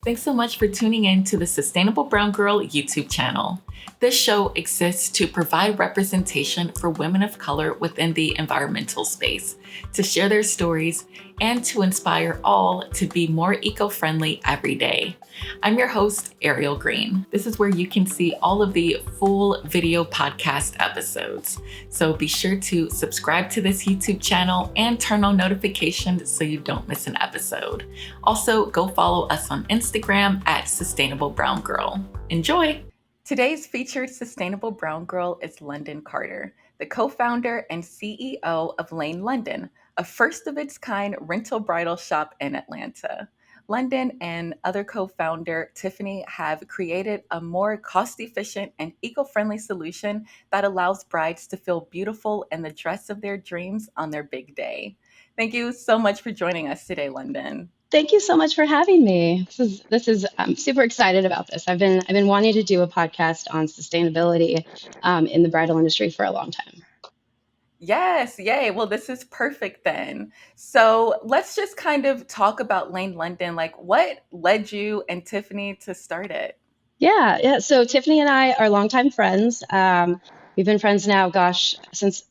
Thanks so much for tuning in to the Sustainable Brown Girl YouTube channel. This show exists to provide representation for women of color within the environmental space, to share their stories, and to inspire all to be more eco-friendly every day. I'm your host, Ariel Green. This is where you can see all of the full video podcast episodes. So be sure to subscribe to this YouTube channel and turn on notifications so you don't miss an episode. Also, go follow us on Instagram at Sustainable Brown Girl. Enjoy! Today's featured Sustainable Brown Girl is Lundyn Carter, the co-founder and CEO of Laine London, a first-of-its-kind rental bridal shop in Atlanta. Lundyn and other co-founder Tiffany have created a more cost-efficient and eco-friendly solution that allows brides to feel beautiful in the dress of their dreams on their big day. Thank you so much for joining us today, Lundyn. Thank you so much for having me. I'm super excited about this. I've been wanting to do a podcast on sustainability in the bridal industry for a long time. Yes, yay. Well, this is perfect then. So let's just kind of talk about Laine London. Like, what led you and Tiffany to start it? Yeah. So Tiffany and I are longtime friends. We've been friends now, since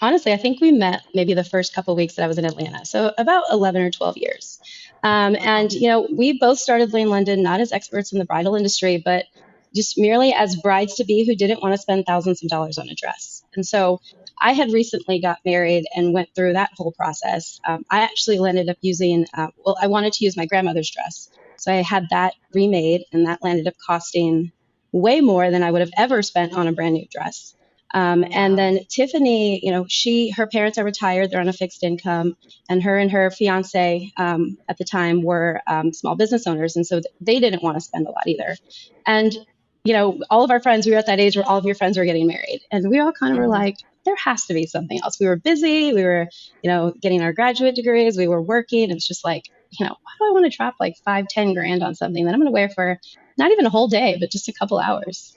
honestly, I think we met maybe the first couple of weeks that I was in Atlanta. So about 11 or 12 years. And, we both started Laine London not as experts in the bridal industry, but just merely as brides-to-be who didn't want to spend thousands of dollars on a dress. And so I had recently got married and went through that whole process. I actually ended up using, I wanted to use my grandmother's dress. So I had that remade, and that landed up costing way more than I would have ever spent on a brand new dress. And then Tiffany, her parents are retired, they're on a fixed income, and her fiance at the time were small business owners. And so they didn't want to spend a lot either. And, all of our friends, we were at that age where all of your friends were getting married. And we all kind of were like, there has to be something else. We were busy. We were, getting our graduate degrees. We were working. It's just like, why do I want to drop like $5-10 grand on something that I'm going to wear for not even a whole day, but just a couple hours?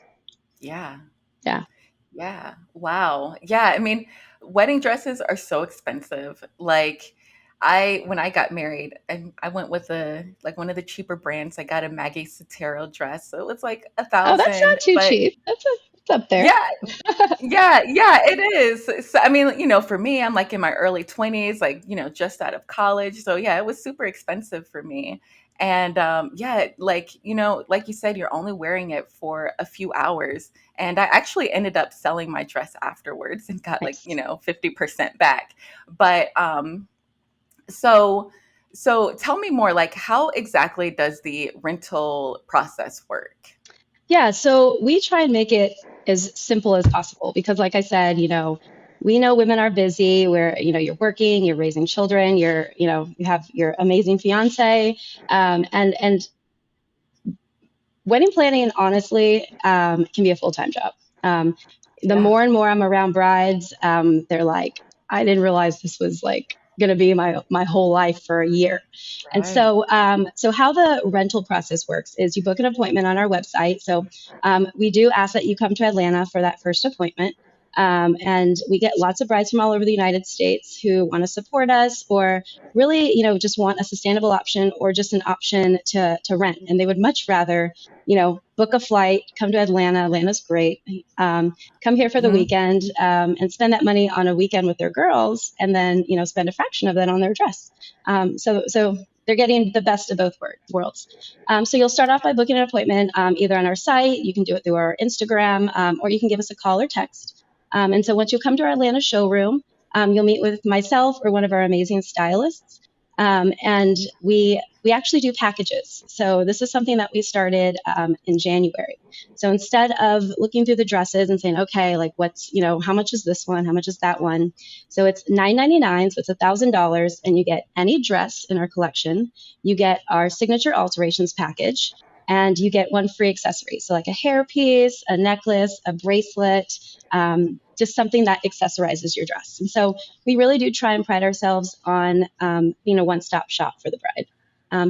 Yeah. Yeah. Yeah. Wow. Yeah. I mean, wedding dresses are so expensive. Like when I got married, and I went with one of the cheaper brands. I got a Maggie Sotero dress. So it was like Oh, that's $1,000, not too but cheap. It's up there. yeah, yeah, it is. So, I mean, for me, I'm like in my early 20s, like, just out of college. So yeah, it was super expensive for me. And yeah, like, like you said, you're only wearing it for a few hours. And I actually ended up selling my dress afterwards and got Nice. 50% back. But so tell me more, like, how exactly does the rental process work? Yeah, so we try and make it as simple as possible because, like I said, we know women are busy. You're working, you're raising children, you have your amazing fiance, and wedding planning, honestly, can be a full-time job. The Yeah. more and more I'm around brides, they're like, I didn't realize this was like going to be my whole life for a year. And Right. so how the rental process works is you book an appointment on our website. So we do ask that you come to Atlanta for that first appointment. And we get lots of brides from all over the United States who want to support us or really, just want a sustainable option or just an option to rent. And they would much rather, book a flight, come to Atlanta. Atlanta's great. Come here for the weekend and spend that money on a weekend with their girls and then, spend a fraction of that on their dress. So they're getting the best of both worlds. So you'll start off by booking an appointment either on our site. You can do it through our Instagram or you can give us a call or text. And so once you come to our Atlanta showroom, you'll meet with myself or one of our amazing stylists. And we actually do packages. So this is something that we started in January. So instead of looking through the dresses and saying, okay, like how much is this one? How much is that one? So it's $999, so it's $1,000, and you get any dress in our collection. You get our signature alterations package, and you get one free accessory. So like a hairpiece, a necklace, a bracelet, just something that accessorizes your dress. And so we really do try and pride ourselves on being a one-stop shop for the bride.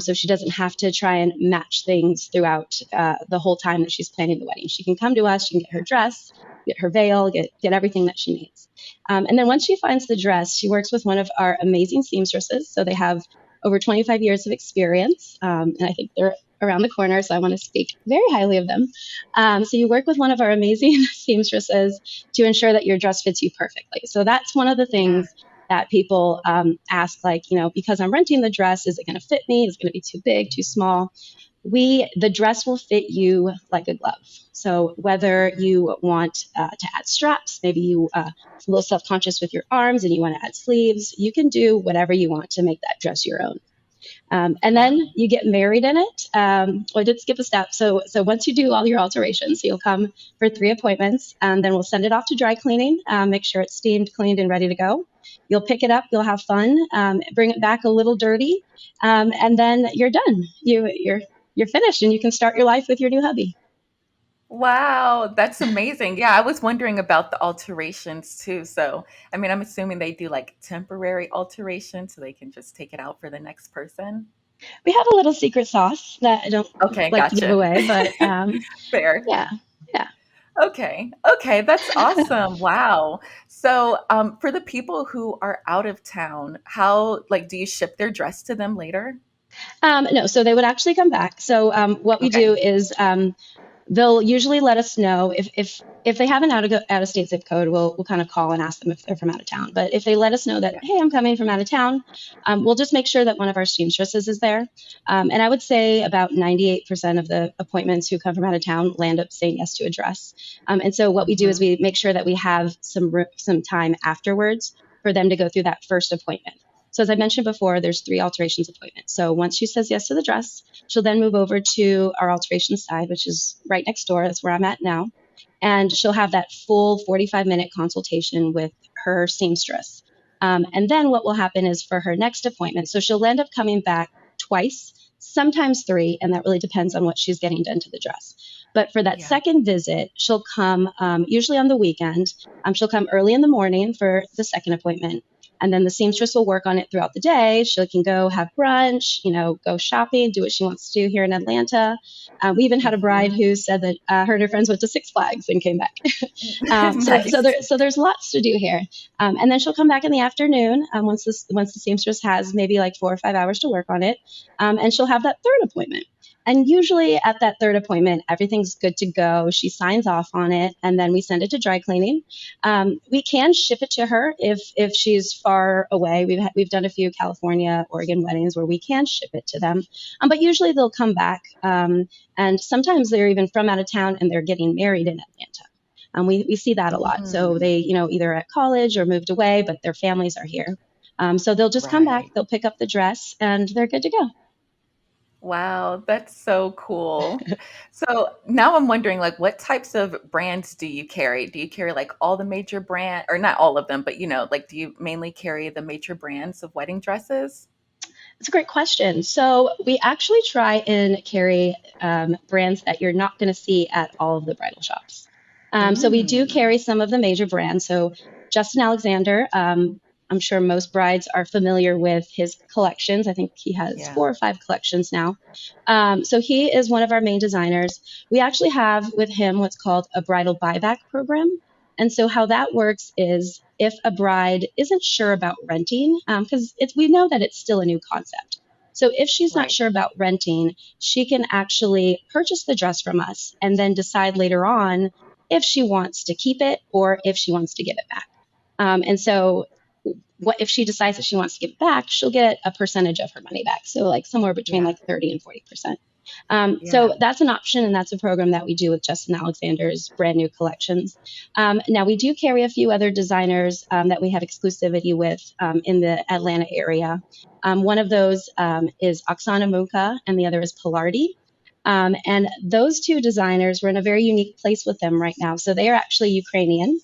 So she doesn't have to try and match things throughout the whole time that she's planning the wedding. She can come to us, she can get her dress, get her veil, get everything that she needs. And then once she finds the dress, she works with one of our amazing seamstresses. So they have over 25 years of experience. And I think they're around the corner, so I want to speak very highly of them. So you work with one of our amazing seamstresses to ensure that your dress fits you perfectly. So that's one of the Yeah. things that people ask, like, because I'm renting the dress, is it going to fit me? Is it going to be too big, too small? The dress will fit you like a glove. So whether you want to add straps, maybe you a little self-conscious with your arms and you want to add sleeves, you can do whatever you want to make that dress your own. And then Wow. you get married in it. I did skip a step. So once you do all your alterations, you'll come for 3 appointments, and then we'll send it off to dry cleaning. Make sure it's steamed, cleaned, and ready to go. You'll pick it up. You'll have fun. Bring it back a little dirty, and then you're done. You're finished, and you can start your life with your new hubby. Wow, that's amazing. Yeah, I was wondering about the alterations too. So, I mean, I'm assuming they do like temporary alterations so they can just take it out for the next person. We have a little secret sauce that I don't Okay, like to give gotcha. away, but Fair. yeah, yeah. Okay. Okay, that's awesome. Wow. So, for the people who are out of town, how like do you ship their dress to them later? No, so they would actually come back. So what we Okay. do is they'll usually let us know if they have an out of state zip code. We'll kind of call and ask them if they're from out of town. But if they let us know that, Yeah. hey, I'm coming from out of town, we'll just make sure that one of our seamstresses is there. And I would say about 98% of the appointments who come from out of town land up saying yes to a dress. And so what we do is Hmm. we make sure that we have some time afterwards for them to go through that first appointment. So as I mentioned before, there's 3 alterations appointments. So once she says yes to the dress, she'll then move over to our alterations side, which is right next door. That's where I'm at now. And she'll have that full 45-minute consultation with her seamstress. And then what will happen is for her next appointment, so she'll end up coming back twice, sometimes 3, and that really depends on what she's getting done to the dress. But for that Yeah. second visit, she'll come usually on the weekend. She'll come early in the morning for the second appointment. And then the seamstress will work on it throughout the day. She can go have brunch, go shopping, do what she wants to do here in Atlanta. We even had a bride Hmm. who said that her and her friends went to Six Flags and came back. Nice. So there's lots to do here. And then she'll come back in the afternoon once the seamstress has maybe like 4 or 5 hours to work on it, and she'll have that third appointment. And usually at that third appointment, everything's good to go. She signs off on it, and then we send it to dry cleaning. We can ship it to her if she's far away. We've done a few California, Oregon weddings where we can ship it to them, but usually they'll come back. And sometimes they're even from out of town and they're getting married in Atlanta. We see that a lot. So Mm, they, either at college or moved away, but their families are here. So they'll just come back, right. they'll pick up the dress, and they're good to go. Wow, that's so cool. So now I'm wondering, like, what types of brands do you carry? Do you carry like all the major brand, or not all of them, but like, do you mainly carry the major brands of wedding dresses? It's a great question. So we actually try and carry brands that you're not going to see at all of the bridal shops. So we do Mm, carry some of the major brands. So Justin Alexander, I'm sure most brides are familiar with his collections. I think he has yeah. 4 or 5 collections now. So he is one of our main designers. We actually have with him what's called a bridal buyback program. And so how that works is if a bride isn't sure about renting, because we know that it's still a new concept. So if she's not Right. sure about renting, she can actually purchase the dress from us and then decide later on if she wants to keep it or if she wants to give it back. And so what if she decides that she wants to give it back, she'll get a percentage of her money back. So like somewhere between Yeah. like 30 and 40%. Yeah. So that's an option, and that's a program that we do with Justin Alexander's brand new collections. Now, we do carry a few other designers that we have exclusivity with in the Atlanta area. One of those is Oksana Munka, and the other is Pilardi. And those 2 designers, we're in a very unique place with them right now. So they are actually Ukrainian.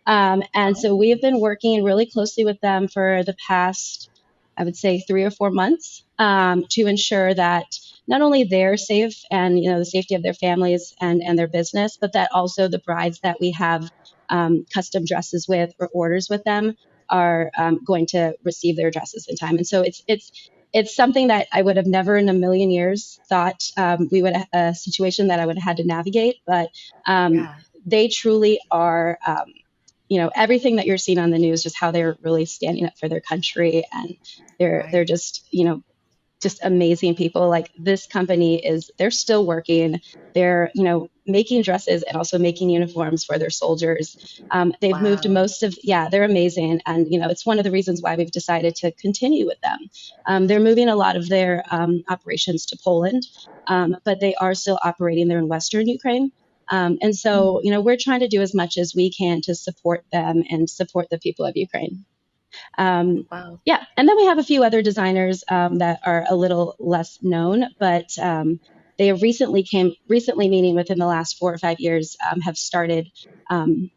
And so we have Oh, been working really closely with them for the past, I would say, 3 or 4 months to ensure that not only they're safe and the safety of their families and their business, but that also the brides that we have custom dresses with or orders with them are going to receive their dresses in time. And so it's something that I would have never in a million years thought we would a situation that I would have had to navigate, but um, yeah. they truly are. Everything that you're seeing on the news, just how they're really standing up for their country, and they're Right. just just amazing people. Like this company is, they're still working. They're, making dresses and also making uniforms for their soldiers. They've moved Wow. most of, yeah, they're amazing. And, it's one of the reasons why we've decided to continue with them. They're moving a lot of their operations to Poland, but they are still operating there in Western Ukraine. And so, Mhm. we're trying to do as much as we can to support them and support the people of Ukraine. Um, Wow. yeah, and then we have a few other designers that are a little less known, but they have recently, meaning within the last 4 or 5 years, have started um,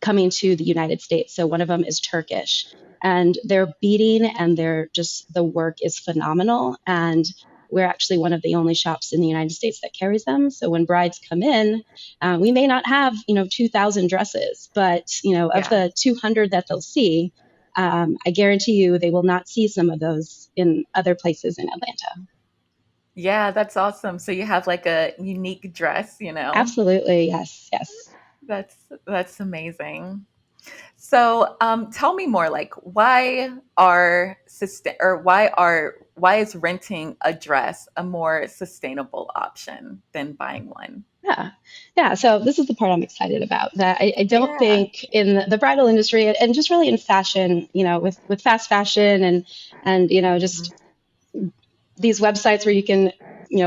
coming to the United States. So one of them is Turkish, and they're beading, and they're just, the work is phenomenal. And we're actually one of the only shops in the United States that carries them. So when brides come in, we may not have 2,000 dresses, but of Yeah. the 200 that they'll see, I guarantee you they will not see some of those in other places in Atlanta. Yeah, that's awesome. So you have like a unique dress, you know? Absolutely, yes, yes. That's amazing. So, tell me more. Like, why are sustain or why is renting a dress a more sustainable option than buying one? Yeah. Yeah. So this is the part I'm excited about. That I don't Yeah. think in the bridal industry and just really in fashion, with fast fashion and Mhm. just these websites where you can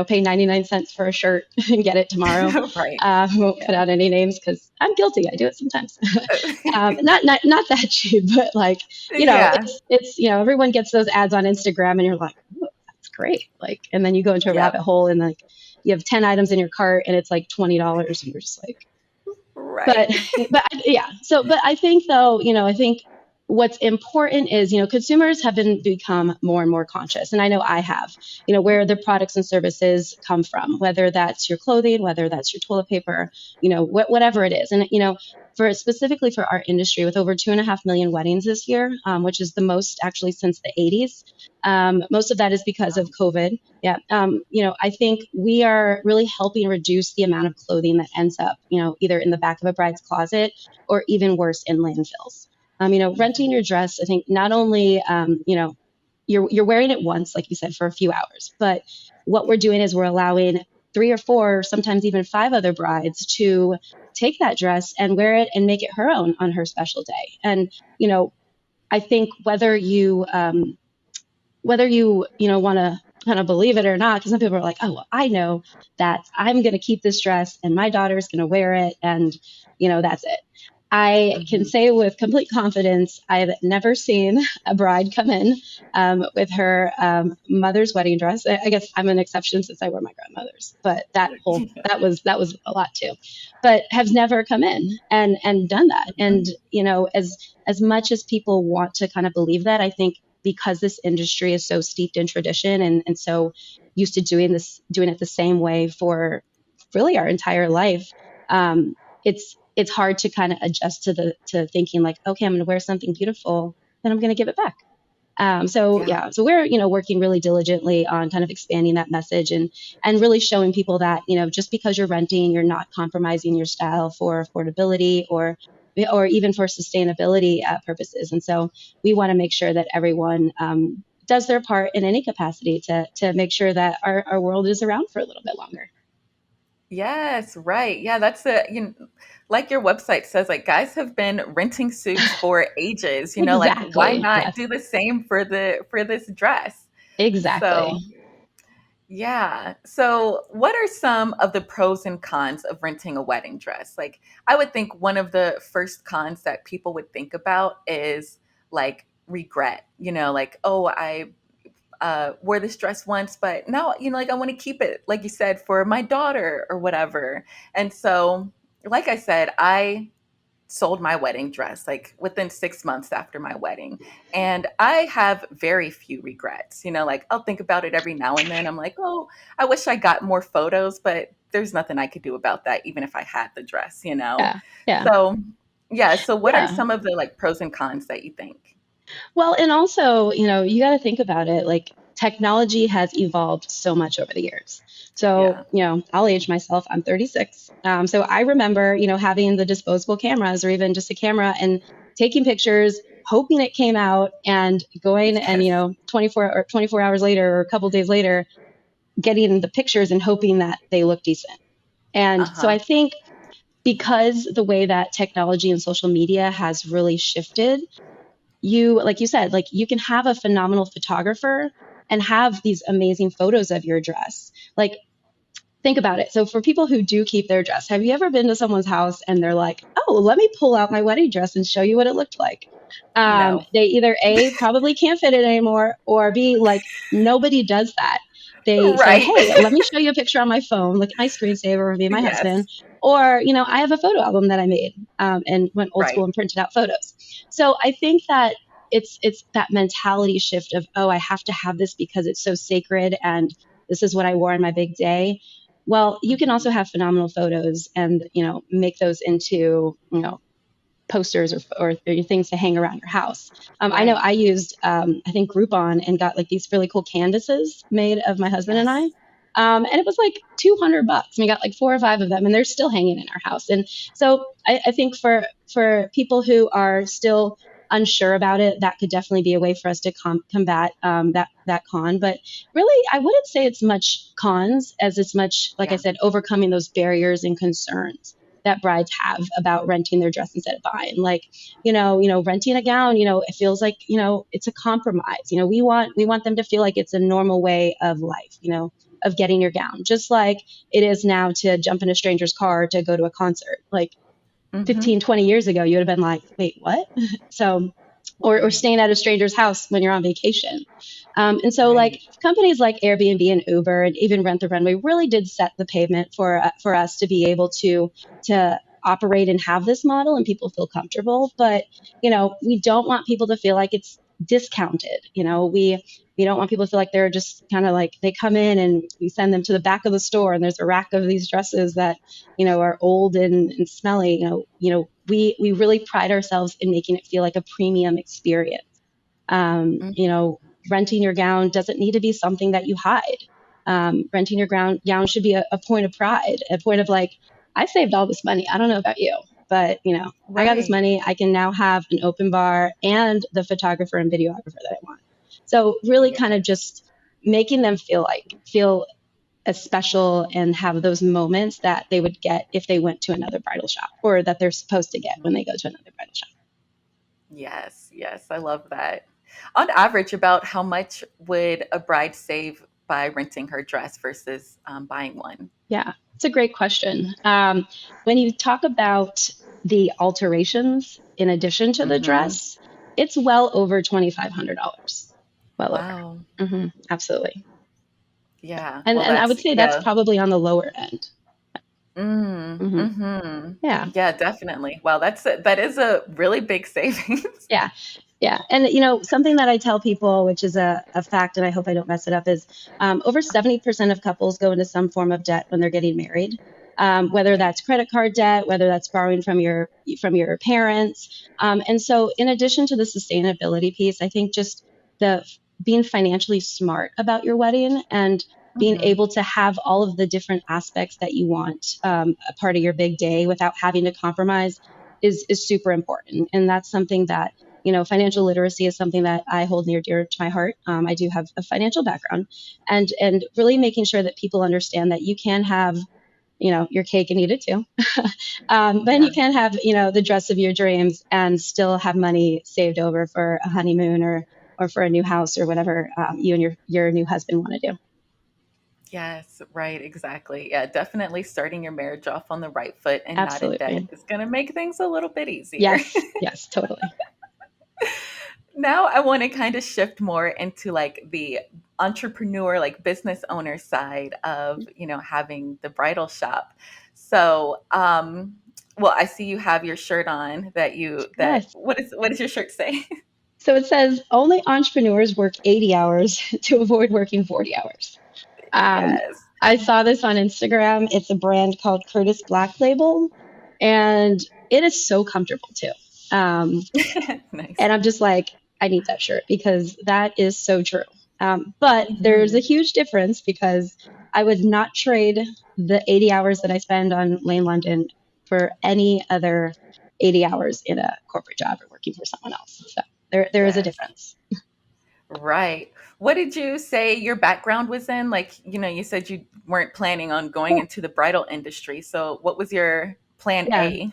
pay 99 cents for a shirt and get it tomorrow. Right. I won't put Yeah. out any names because I'm guilty. I do it sometimes. Not that cheap, but like Yeah. it's everyone gets those ads on Instagram, and you're like, oh, that's great. Like, and then you go into a Yep. rabbit hole, and like you have 10 items in your cart, and it's like $20, and you're just like, but Right. yeah. But I think though, I think what's important is, consumers have become more and more conscious, and I know I have, where their products and services come from, whether that's your clothing, whether that's your toilet paper, whatever it is. And for specifically for our industry, with over 2.5 million weddings this year, which is the most actually since the 80s. Most of that is because of COVID. Yeah. I think we are really helping reduce the amount of clothing that ends up, either in the back of a bride's closet or even worse in landfills. Renting your dress, I think not only, you're wearing it once, like you said, for a few hours, but what we're doing is we're allowing three or four, sometimes even five other brides to take that dress and wear it and make it her own on her special day. And, I think whether you want to kind of believe it or not, because some people are like, oh, well, I know that I'm going to keep this dress and my daughter's going to wear it, and that's it. I can Mhm. say with complete confidence, I've never seen a bride come in with her mother's wedding dress. I guess I'm an exception since I wear my grandmother's, but that was a lot too. But have never come in and done that. And Mhm. as much as people want to kind of believe that, I think because this industry is so steeped in tradition and so used to doing it the same way for really our entire life, it's hard to kind of adjust to thinking like, okay, I'm going to wear something beautiful, then I'm going to give it back. So Yeah. yeah, so we're working really diligently on kind of expanding that message and really showing people that just because you're renting, you're not compromising your style for affordability or even for sustainability purposes. And so we want to make sure that everyone does their part in any capacity to make sure that our world is around for a little bit longer. Yes, right. Yeah, that's like your website says, like guys have been renting suits for ages, like why Exactly. not Yes. do the same for this dress? Exactly. So, yeah. So, what are some of the pros and cons of renting a wedding dress? Like, I would think one of the first cons that people would think about is like regret, like, oh, I wore this dress once, but now, like I want to keep it, like you said, for my daughter or whatever. And so, like I said, I sold my wedding dress like within 6 months after my wedding. And I have very few regrets. Like I'll think about it every now and then. I'm like, oh, I wish I got more photos, but there's nothing I could do about that, even if I had the dress. Yeah. Yeah. So, yeah. So, what are Yeah. some of the like pros and cons that you think? Well, and also, you got to think about it. Like technology has evolved so much over the years. So, Yeah. I'll age myself. I'm 36. So I remember, having the disposable cameras or even just a camera and taking pictures, hoping it came out and going and, Yes. 24 hours later or a couple days later, getting the pictures and hoping that they look decent. And so Uh-huh. I think because the way that technology and social media has really shifted, like you said, like you can have a phenomenal photographer and have these amazing photos of your dress. Like, think about it. So for people who do keep their dress, have you ever been to someone's house and they're like, "Oh, let me pull out my wedding dress and show you what it looked like"? No. They either A, probably can't fit it anymore, or B, like nobody does that. They say, Right. "Hey, let me show you a picture on my phone. Look at my screensaver of me and my Yes. husband." Or, I have a photo album that I made, and went old school Right. and printed out photos. So I think that it's that mentality shift of, oh, I have to have this because it's so sacred and this is what I wore on my big day. Well, you can Mhm. also have phenomenal photos and, make those into, posters or things to hang around your house. I know Right. I used, I think Groupon and got like these really cool canvases made of my husband and I. Yes. And it was like $200. And we got like 4 or 5 of them, and they're still hanging in our house. And so I think for people who are still unsure about it, that could definitely be a way for us to combat that con. But really, I wouldn't say it's much cons as it's much, like I Yeah. said, overcoming those barriers and concerns that brides have about renting their dress instead of buying. Like, renting a gown, it feels like, it's a compromise. We want them to feel like it's a normal way of life, of getting your gown, just like it is now to jump in a stranger's car to go to a concert. Like Mm-hmm. 15, 20 years ago, you would have been like, wait, what? So, or Right. staying at a stranger's house when you're on vacation. And so, like Right. companies like Airbnb and Uber and even Rent the Runway really did set the pavement for us to be able to operate and have this model, and people feel comfortable. But we don't want people to feel like it's discounted. We don't want people to feel like they're just kind of like they come in and we send them to the back of the store and there's a rack of these dresses that are old and smelly. We really pride ourselves in making it feel like a premium experience. Um, Mm. you know, Renting your gown doesn't need to be something that you hide. Renting your gown should be a point of pride, a point of like, I saved all this money. I don't know about you, but I got this Right. money. I can now have an open bar and the photographer and videographer that I want. So really kind of Yes. just making them feel as special and have those moments that they would get if they went to another bridal shop, or that they're supposed to get when they go to another bridal shop. Yes. Yes. I love that. On average, about how much would a bride save by renting her dress versus buying one? Yeah, it's a great question. When you talk about the alterations in addition to the Mm-hmm. dress, it's well over $2,500. Well over. Wow. Absolutely. Yeah. And Well, and I that's would say that's yeah. probably on the lower end. Mm, hmm mm-hmm. Yeah. Yeah, definitely. Wow, that is a really big savings. Yeah. Yeah. And, something that I tell people, which is a fact, and I hope I don't mess it up, is over 70% of couples go into some form of debt when they're getting married, whether Yeah. that's credit card debt, whether that's borrowing from your parents. And so, in addition to the sustainability piece, I think just the being financially smart about your wedding and being Mm-hmm. able to have all of the different aspects that you want a part of your big day without having to compromise is super important. And that's something that financial literacy is something that I hold near dear to my heart. I do have a financial background, and really making sure that people understand that you can have your cake and eat it too. Then Yeah. you can have the dress of your dreams and still have money saved over for a honeymoon or for a new house or whatever you and your new husband want to do. Yes, right, exactly. Yeah, definitely starting your marriage off on the right foot and not in debt Absolutely. is going to make things a little bit easier. Yes. Yes. Totally. Now I want to kind of shift more into like the entrepreneur, like business owner side of, having the bridal shop. So, well, I see you have your shirt on Yes. what does your shirt say? So it says only entrepreneurs work 80 hours to avoid working 40 hours. Um, Yes. I saw this on Instagram. It's a brand called Curtis Black Label, and it is so comfortable too. Um, Nice. and I'm just like, I need that shirt because that is so true. But there's a Mhm. huge difference because I would not trade the 80 hours that I spend on Lane London for any other 80 hours in a corporate job or working for someone else. So. there is a Yes. difference. Right. What did you say your background was in? Like, you said you weren't planning on going Yeah. into the bridal industry. So, what was your plan Yeah. A?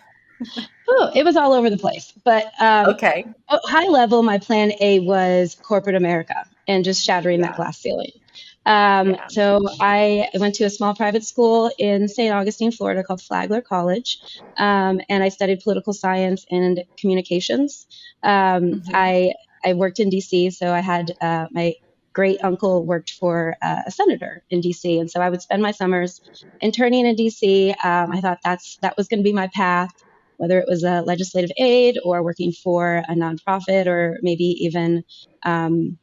Oh, it was all over the place. But Okay. high level, my plan A was corporate America and just shattering that Yeah. glass ceiling. Yeah. So I went to a small private school in St. Augustine, Florida called Flagler College, and I studied political science and communications. Hmm. I worked in DC, so I had my great uncle worked for a senator in DC, and so I would spend my summers interning in DC. I thought that was going to be my path, whether it was a legislative aid or working for a nonprofit or um,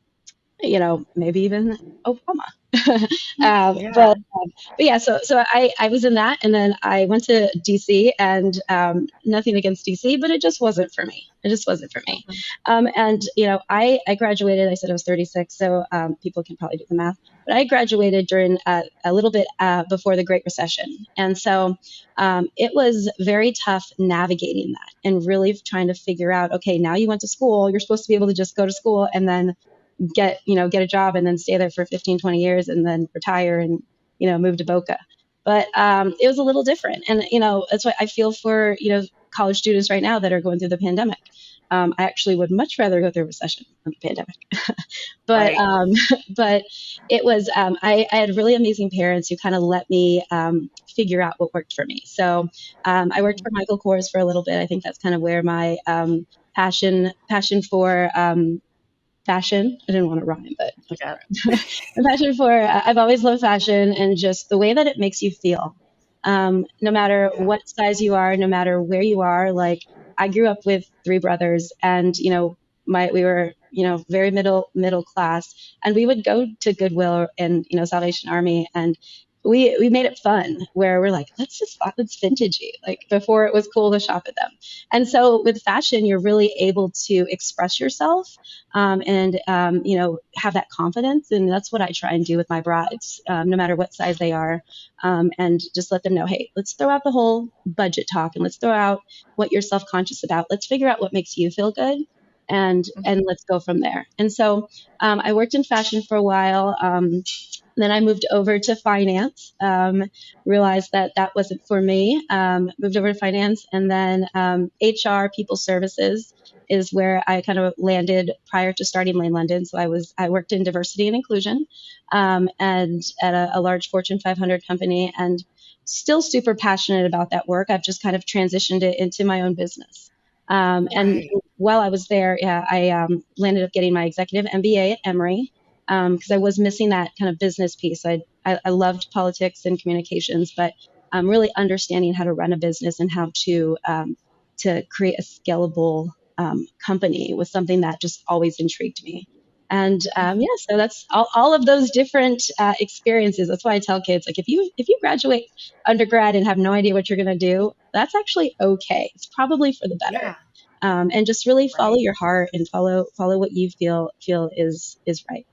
maybe even Obama. Yeah. But yeah, so I was in that, and then I went to DC, and nothing against DC, but it just wasn't for me. It just wasn't for me. Mhm. And I graduated. I said I was 36, so people can probably do the math. But I graduated during a little bit before the Great Recession, and so it was very tough navigating that and really trying to figure out. Okay, now you went to school. You're supposed to be able to just go to school and then get a job and then stay there for 15, 20 years and then retire and move to Boca. But it was a little different, and that's why I feel for college students right now that are going through the pandemic. I actually would much rather go through a recession than the pandemic. but Right. but it was I had really amazing parents who kind of let me figure out what worked for me. So I worked Mhm. for Michael Kors for a little bit. I think that's kind of where my passion for fashion. I didn't want to rhyme, but Yeah. a passion for. I've always loved fashion and just the way that it makes you feel. No matter Yeah. what size you are, no matter where you are. Like I grew up with three brothers, and my we were very middle class, and we would go to Goodwill and Salvation Army, and we made it fun where we're like, let's vintagey, like before it was cool to shop at them. And so with fashion, you're really able to express yourself and have that confidence. And that's what I try and do with my brides, no matter what size they are, and just let them know, hey, let's throw out the whole budget talk and let's throw out what you're self conscious about. Let's figure out what makes you feel good. And Mhm. let's go from there. And so I worked in fashion for a while. Then I moved over to finance, realized that that wasn't for me, moved over to finance, and then HR, people services, is where I kind of landed prior to starting Lane London. So I worked in diversity and inclusion, and at a large Fortune 500 company, and still super passionate about that work. I've just kind of transitioned it into my own business. And Right. while I was there, yeah, I landed up getting my executive MBA at Emory because I was missing that kind of business piece. I loved politics and communications, but really understanding how to run a business and how to create a scalable company was something that just always intrigued me. And Mhm. yeah, so that's all of those different experiences. That's why I tell kids, like, if you graduate undergrad and have no idea what you're going to do, that's actually okay. It's probably for the better. Yeah. And just really follow Right. your heart and follow what you feel is right.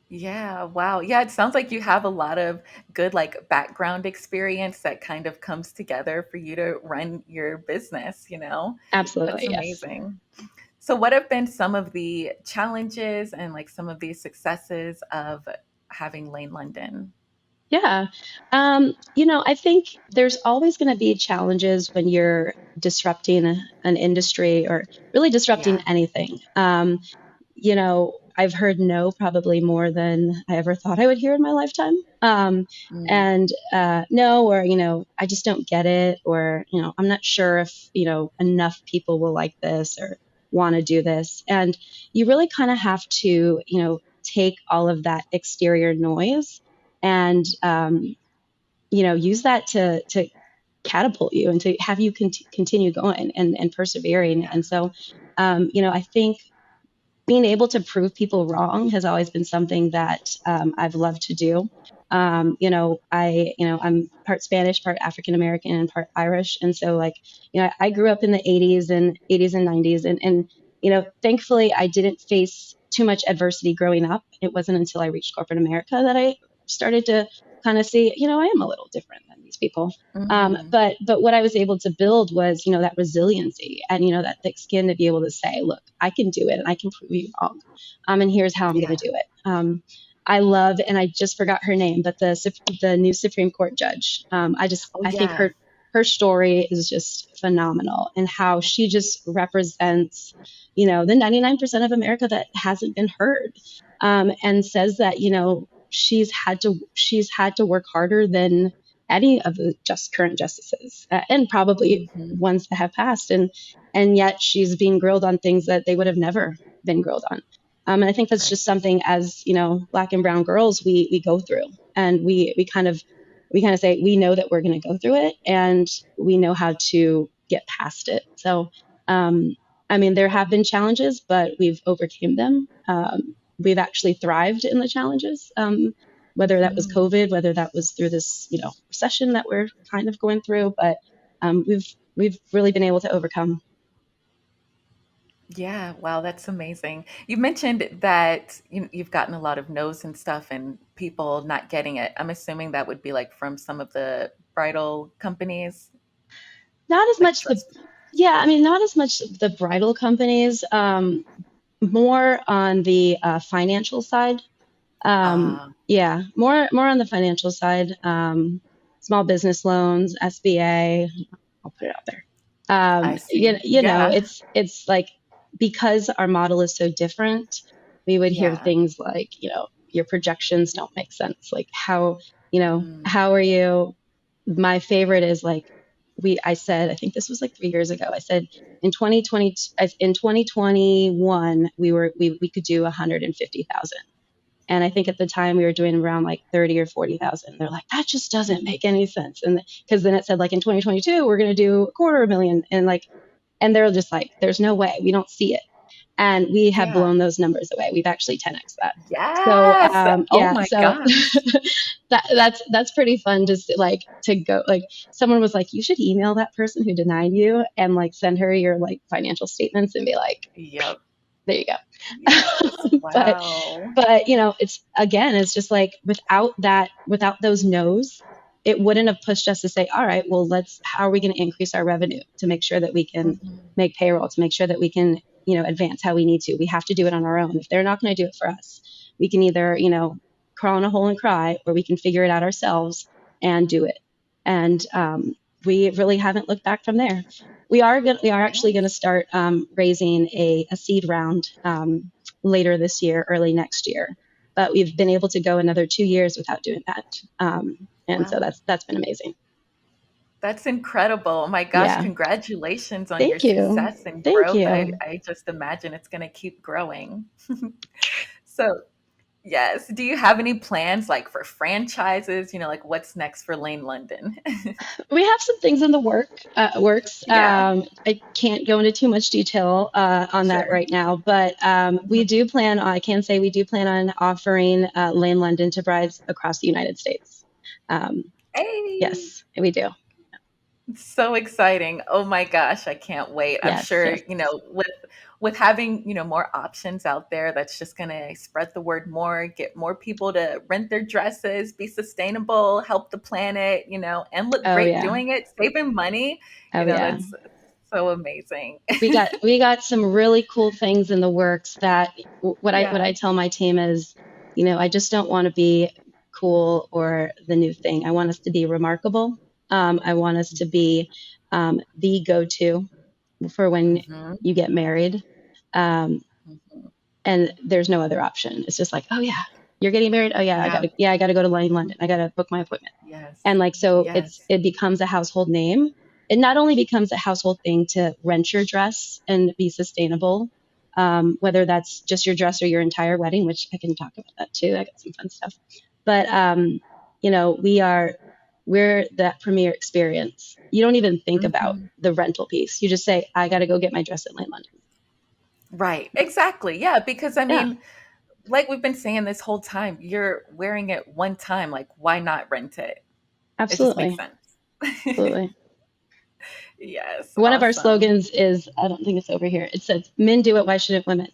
Yeah, wow. Yeah, it sounds like you have a lot of good like background experience that kind of comes together for you to run your business. That's Absolutely, yes. amazing. So what have been some of the challenges and like some of the successes of having Lane London? Yeah. I think there's always going to be challenges when you're disrupting an industry or really disrupting Yeah. anything. I've heard no probably more than I ever thought I would hear in my lifetime. Mm. And no, or, I just don't get it, or, I'm not sure if, enough people will like this or want to do this. And you really kind of have to, take all of that exterior noise and, use that to catapult you and to have you continue going and persevering. Yeah. And so, I think being able to prove people wrong has always been something that I've loved to do. I'm part Spanish, part African American, and part Irish, and so like, I grew up in the '80s and '90s, and thankfully I didn't face too much adversity growing up. It wasn't until I reached corporate America that I started to kind of see, I am a little different than these motivates people. Hmm. But what I was able to build was, that resiliency and, that thick skin to be able to say, look, I can do it and I can prove you wrong. And here's how I'm going Yeah. to do it. I love, and I just forgot her name, but the new Supreme Court judge. Oh, I think yeah. her story is just phenomenal, and how she just represents, the 99% of America that hasn't been heard, and says that, she's had to work harder than any of the current justices, and probably Hmm. ones that have passed, and yet she's being grilled on things that they would have never been grilled on. And I think that's Right. just something, as Black and brown girls, we go through, and we kind of say we know that we're going to go through it, and we know how to get past it. So, um, I mean, there have been challenges, but we've overcame them. We've actually thrived in the challenges, whether that was Hmm. COVID, whether that was through this, recession that we're kind of going through. But we've really been able to overcome. Yeah, wow, that's amazing. You mentioned that you've gotten a lot of no's and stuff and people not getting it. I'm assuming that would be like from some of the bridal companies, Not as like much the, trust. yeah, I mean, not as much the bridal companies, more on the financial side. Ah, Yeah, more on the financial side. Small business loans, SBA. I'll put it out there. I see. Yeah. It's like, because our model is so different, we would hear Yeah. things like, your projections don't make sense. Like, Mm. how are you? My favorite is like, I said, I think this was like 3 years ago. I said in 2021, we could do 150,000. And I think at the time we were doing around like 30 or 40,000. They're like, that just doesn't make any sense. And because then it said like in 2022, we're going to do a quarter of a million. And they're just like, there's no way, we don't see it. And we have Yeah. blown those numbers away. We've actually 10x that. So, Yes. Oh yeah, my so gosh. that's pretty fun, just like to go, like, someone was like, you should email that person who denied you and like send her your like financial statements and be like, Yep. there you Yes. go. but Wow. but it's just like, without those no's, it wouldn't have pushed us to say, all right, well, how are we going to increase our revenue to make sure that we can Hmm. make payroll, to make sure that we can advance how we need to. We have to do it on our own. If they're not going to do it for us, we can either crawl in a hole and cry, or we can figure it out ourselves and do it. And we really haven't looked back from there. We are actually going to Yes. start raising a seed round later this year, early next year. But we've been able to go another 2 years without doing that, and so Wow. that's been amazing. That's incredible. Oh my gosh, Yeah, congratulations on your thank you, success and thank growth. I, you. I just imagine it's going to keep growing. So, yes. Do you have any plans like for franchises? Like what's next for Lane London? We have some things in the works. Yeah, I can't go into too much detail on that sure. right now, but we Mhm. do plan. I can say we do plan on offering Lane London to brides across the United States. Um, Hey, yes, we do. so exciting. Oh my gosh, I can't wait. I'm Yes, sure, yes. with having, more options out there, that's just going to spread the word more, get more people to rent their dresses, be sustainable, help the planet, and look Oh great yeah. doing it, saving money. Oh yeah. That's so amazing. We got some really cool things in the works that what I Yeah. tell my team is, I just don't want to be cool or the new thing. I want us to be remarkable. I want us to be the go-to for when Hmm. you get married. Um, Hmm. and there's no other option. It's just like, oh yeah, you're getting married. Oh yeah, Yeah. I gotta go to Lane London. I gotta book my appointment. Yes. And like, so Yes. it becomes a household name. It not only becomes a household thing to rent your dress and be sustainable, whether that's just your dress or your entire wedding, which I can talk about that too. I got some fun stuff. But we're that premier experience. You don't even think about Hmm. the rental piece. You just say, I got to go get my dress at Lane London. Right. Exactly. Yeah. Because I Yeah, mean, like we've been saying this whole time, you're wearing it one time. Like, why not rent it? It just makes absolutely, sense. absolutely. Yes. One of our Awesome. slogans is, I don't think it's over here. It says, "Men do it. Why shouldn't women?"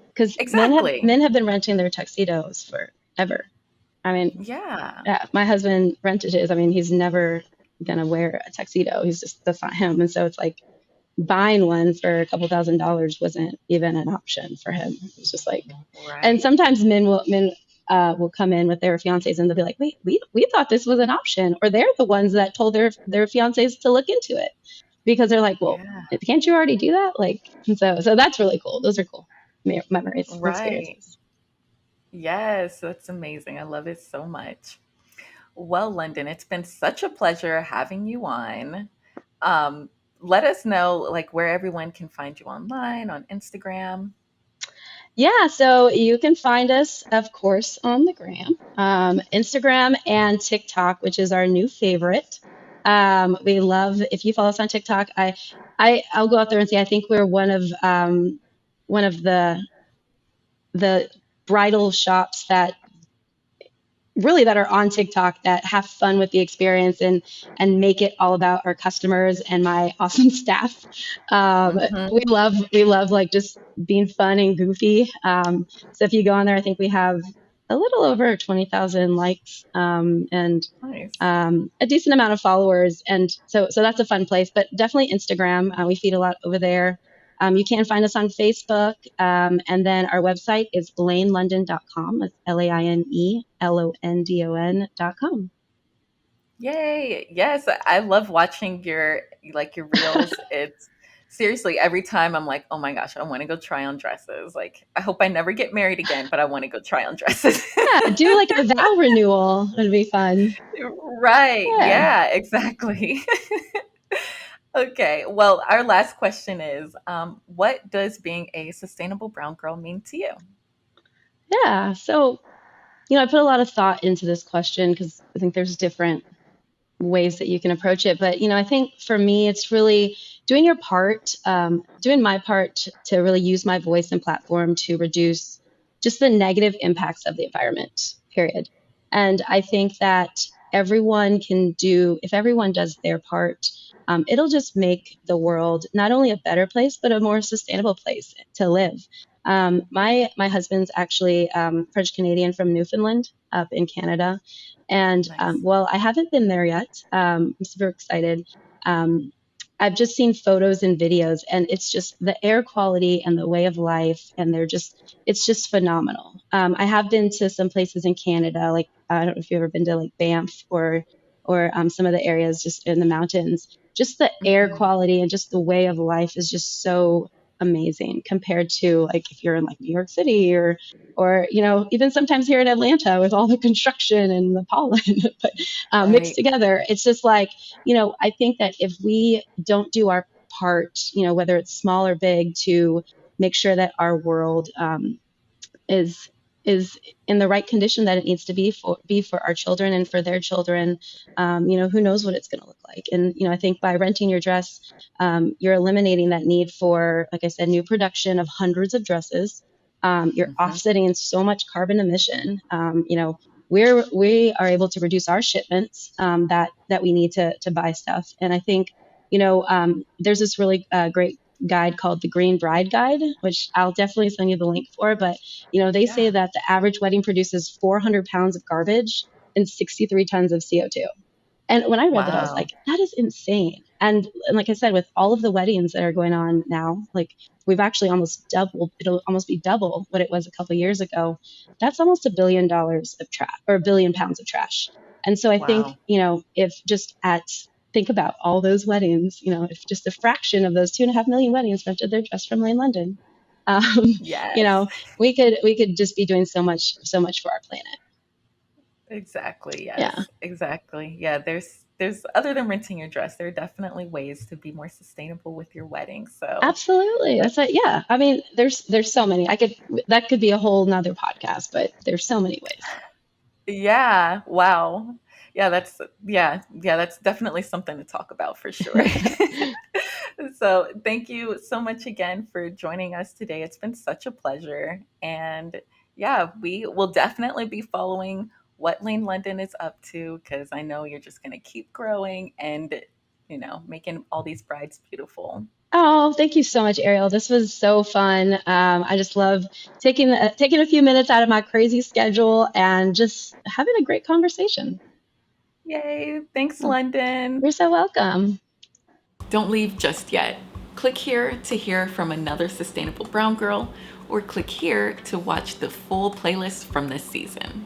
Because men have Exactly. men have been renting their tuxedos forever. I mean, Yeah. yeah, my husband rented his. I mean, he's never gonna wear a tuxedo. He's just that's not him. And so it's like buying one for a couple $1,000s wasn't even an option for him. It's just like, and Right. sometimes men will come in with their fiancés and they'll be like, wait, we thought this was an option, or they're the ones that told their fiancés to look into it because they're like, well, Yeah. can't you already do that? Like, and so that's really cool. Those are cool memories and Right. experiences. Yes, that's amazing. I love it so much. Well, London, it's been such a pleasure having you on. Um, Let us know like where everyone can find you online on Instagram. Yeah, so you can find us, of course, on the gram, Instagram and TikTok, which is our new favorite. We love if you follow us on TikTok. I'll go out there and say I think we're one of the bridal shops that are on TikTok that have fun with the experience and make it all about our customers and my awesome staff. Hmm. We love like just being fun and goofy. So if you go on there, I think we have a little over 20,000 likes and Nice. a decent amount of followers, and so that's a fun place. But definitely Instagram. We feed a lot over there. You can find us on Facebook, and then our website is lainelondon.com. That's LAINELONDON.com. Yay. Yes, I love watching your reels. It's seriously every time I'm like, "Oh my gosh, I want to go try on dresses." Like, I hope I never get married again, but I want to go try on dresses. Yeah, do like a vow renewal. It'd be fun. Right. Yeah. Yeah, exactly. Okay. Well, our last question is, what does being a sustainable brown girl mean to you? Yeah. So, I put a lot of thought into this question because I think there's different ways that you can approach it. But I think for me, it's really doing your part, doing my part to really use my voice and platform to reduce just the negative impacts of the environment. Period. And I think that if everyone does their part, it'll just make the world not only a better place but a more sustainable place to live. My husband's actually French Canadian from Newfoundland up in Canada, and Nice. well, I haven't been there yet. I'm super excited. Um, I've just seen photos and videos, and it's just the air quality and the way of life, and it's just phenomenal. I have been to some places in Canada, like I don't know if you've ever been to like Banff or some of the areas just in the mountains. Just the air Hmm. quality and just the way of life is just so amazing compared to like if you're in like New York City or even sometimes here in Atlanta with all the construction and the pollen but mixed Right. together. It's just like, I think that if we don't do our part, whether it's small or big, to make sure that our world is is in the right condition that it needs to be for our children and for their children. Who knows what it's going to look like? And I think by renting your dress, you're eliminating that need for, like I said, new production of hundreds of dresses. You're Hmm. offsetting so much carbon emission. We are able to reduce our shipments that we need to buy stuff. And I think there's this really great guide called the Green Bride Guide, which I'll definitely send you the link for. But they say Yeah. that the average wedding produces 400 pounds of garbage and 63 tons of CO2. And when I read that, I was like, Wow. that is insane. And like I said, with all of the weddings that are going on now, like we've actually almost doubled, it'll almost be double what it was a couple years ago. That's almost $1 billion of trash or £1 billion of trash. And so I think, Wow. if just think about all those weddings, if just a fraction of those 2.5 million weddings rented their dress from Lane London, um, you Yes. know, we could just be doing so much for our planet. Exactly. Yeah. Yes. Exactly. Yeah. There's other than renting your dress, there are definitely ways to be more sustainable with your wedding. So Absolutely. that That's like, yeah. I mean, there's so many. That could be a whole nother podcast, but there's so many ways. yeah. Wow. Yeah, that's definitely something to talk about for sure. So thank you so much again for joining us today. It's been such a pleasure. And yeah, we will definitely be following what Lane London is up to because I know you're just going to keep growing and, making all these brides beautiful. Oh, thank you so much, Ariel. This was so fun. I just love taking a few minutes out of my crazy schedule and just having a great conversation. Yay. Thanks, Oh, Londyn. you're so welcome. Don't leave just yet. Click here to hear from another sustainable brown girl, or click here to watch the full playlist from this season.